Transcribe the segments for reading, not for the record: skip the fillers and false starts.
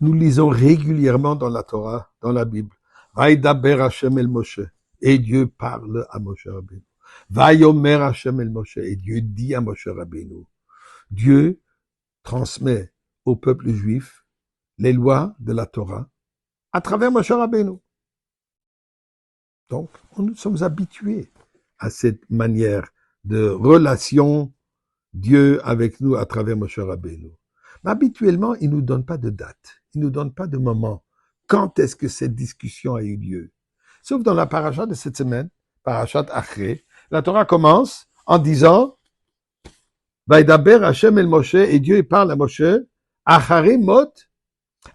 Nous lisons régulièrement dans la Torah, dans la Bible. Vaïdaber Hashem el Moshe. Et Dieu parle à Moshe Rabbeinu. Vaïomer Hashem el Moshe. Et Dieu dit à Moshe Rabbeinu. Dieu transmet au peuple juif les lois de la Torah à travers Moshe Rabbeinu. Donc, nous sommes habitués à cette manière de relation Dieu avec nous à travers Moshe Rabbeinu. Mais habituellement, il ne nous donne pas de date, il ne nous donne pas de moment. Quand est-ce que cette discussion a eu lieu? Sauf dans la paracha de cette semaine, parachat Achré, la Torah commence en disant Vaïdaber Hashem el Moshe, et Dieu parle à Moshe, Acharé Mot,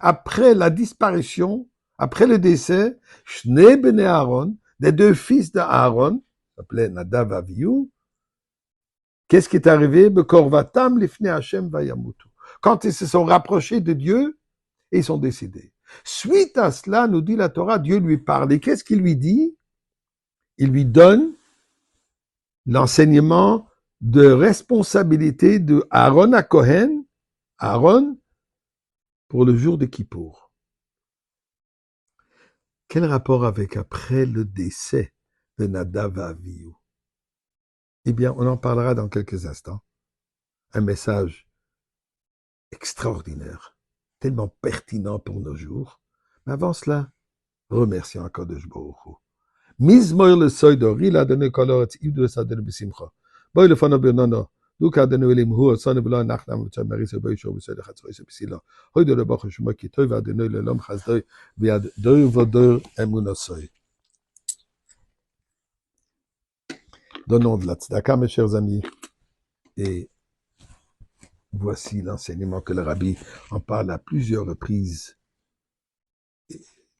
après la disparition, après le décès, Shne bene Aaron, des deux fils d'Aaron, s'appelait Nadav Avihu. Qu'est-ce qui est arrivé? Bekorvatam lifne Hashem vayamutu. Quand ils se sont rapprochés de Dieu, ils sont décédés. Suite à cela, nous dit la Torah, Dieu lui parle. Et qu'est-ce qu'il lui dit? Il lui donne l'enseignement de responsabilité de Aaron à Kohen, Aaron, pour le jour de Kippour. Quel rapport avec après le décès de Nadav Avihu? Eh bien, on en parlera dans quelques instants. Un message extraordinaire, tellement pertinent pour nos jours. Mais avant cela, remercions encore de Baruch. Mizmoir le soidor, il a donné color et il doit s'adonner bisimcha. Boy le fana bernano, nous qu'a donné elim hu, son blanc nachnam tchamari se boy show se de khatsoy se bisila. Hoy de le bach shuma ki toy va donner le lom khazdoy biad doy vodor emunosoy. Donnons de la tzedaka, mes chers amis, et voici l'enseignement que le rabbi en parle à plusieurs reprises,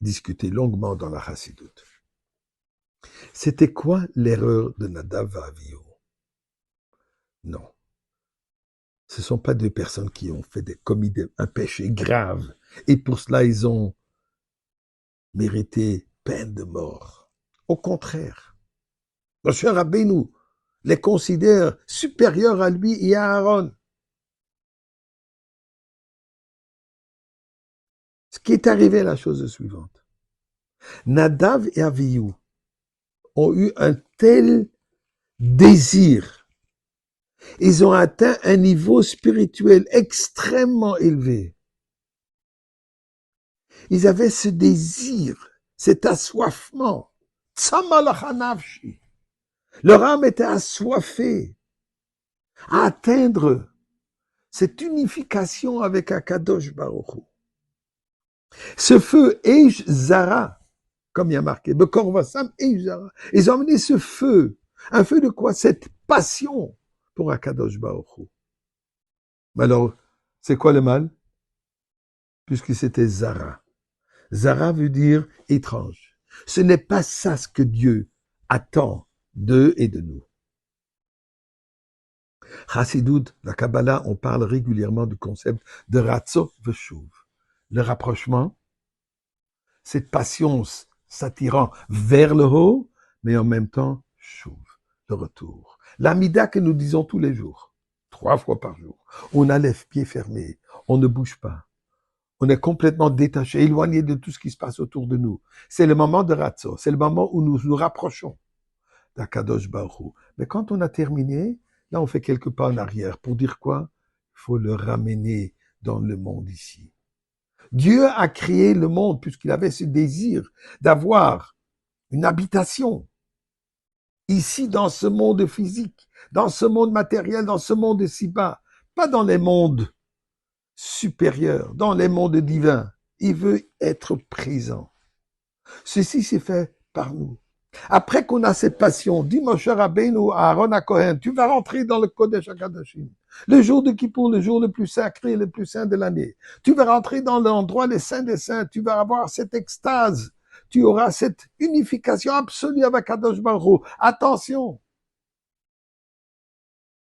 discuté longuement dans la Chassidoute. C'était quoi l'erreur de Nadav Avihu? Non. Ce ne sont pas deux personnes qui ont commis un péché grave, et pour cela ils ont mérité peine de mort. Au contraire, Moshe Rabbeinu les considère supérieurs à lui et à Aaron. Ce qui est arrivé est la chose suivante. Nadav et Avihu ont eu un tel désir. Ils ont atteint un niveau spirituel extrêmement élevé. Ils avaient ce désir, cet assoiffement. Tsamalachanavshi. Leur âme était assoiffée à atteindre cette unification avec Akadosh Baruch Hu. Ce feu Eish Zara, comme il y a marqué, Bekorvasam Eish Zara. Ils ont amené ce feu. Un feu de quoi? Cette passion pour Akadosh Baruch Hu. Mais alors, c'est quoi le mal? Puisque c'était Zara. Zara veut dire étrange. Ce n'est pas ça ce que Dieu attend d'eux et de nous. Chassidut, la Kabbalah, on parle régulièrement du concept de Ratzo Veshuv. Le rapprochement, cette passion s'attirant vers le haut, mais en même temps, Shuv, le retour. L'amida que nous disons tous les jours, 3 fois par jour. On a les pieds fermés, on ne bouge pas. On est complètement détaché, éloigné de tout ce qui se passe autour de nous. C'est le moment de Ratzo, c'est le moment où nous nous rapprochons d'Akadosh Baruch Hu. Mais quand on a terminé, là on fait quelques pas en arrière. Pour dire quoi? Il faut le ramener dans le monde ici. Dieu a créé le monde puisqu'il avait ce désir d'avoir une habitation ici dans ce monde physique, dans ce monde matériel, dans ce monde si bas, pas dans les mondes supérieurs, dans les mondes divins. Il veut être présent. Ceci s'est fait par nous. Après qu'on a cette passion, dit Moshe Rabbeinu à Aaron à Kohen, tu vas rentrer dans le Kodesh HaKadoshim. Le jour de Kippour, le jour le plus sacré, le plus saint de l'année. Tu vas rentrer dans l'endroit des saints des saints. Tu vas avoir cette extase. Tu auras cette unification absolue avec Kadosh Baruch Hu. Attention.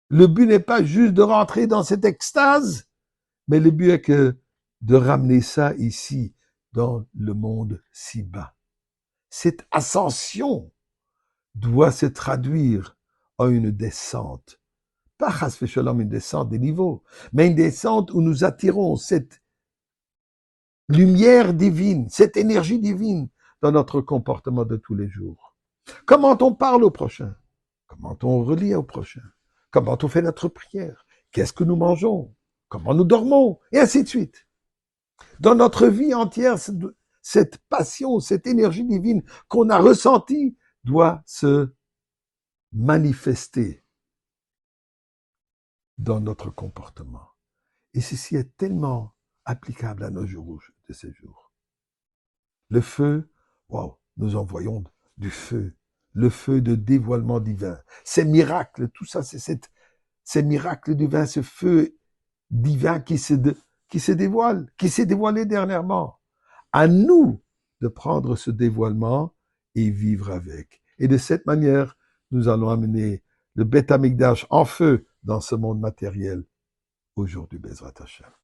Le but n'est pas juste de rentrer dans cette extase, mais le but est que de ramener ça ici, dans le monde si bas. Cette ascension doit se traduire en une descente. Pas chas v'shalom une descente des niveaux, mais une descente où nous attirons cette lumière divine, cette énergie divine dans notre comportement de tous les jours. Comment on parle au prochain? Comment on relie au prochain? Comment on fait notre prière? Qu'est-ce que nous mangeons? Comment nous dormons? Et ainsi de suite. Dans notre vie entière, cette passion, cette énergie divine qu'on a ressentie doit se manifester dans notre comportement. Et ceci est tellement applicable à nos jours de ces jours. Le feu, wow, nous envoyons du feu, le feu de dévoilement divin. Ces miracles, tout ça, c'est ces miracles divins, ce feu divin qui se dévoile, qui s'est dévoilé dernièrement. À nous de prendre ce dévoilement et vivre avec. Et de cette manière, nous allons amener le Beth Amikdash en feu dans ce monde matériel aujourd'hui, Bezrat Hashem.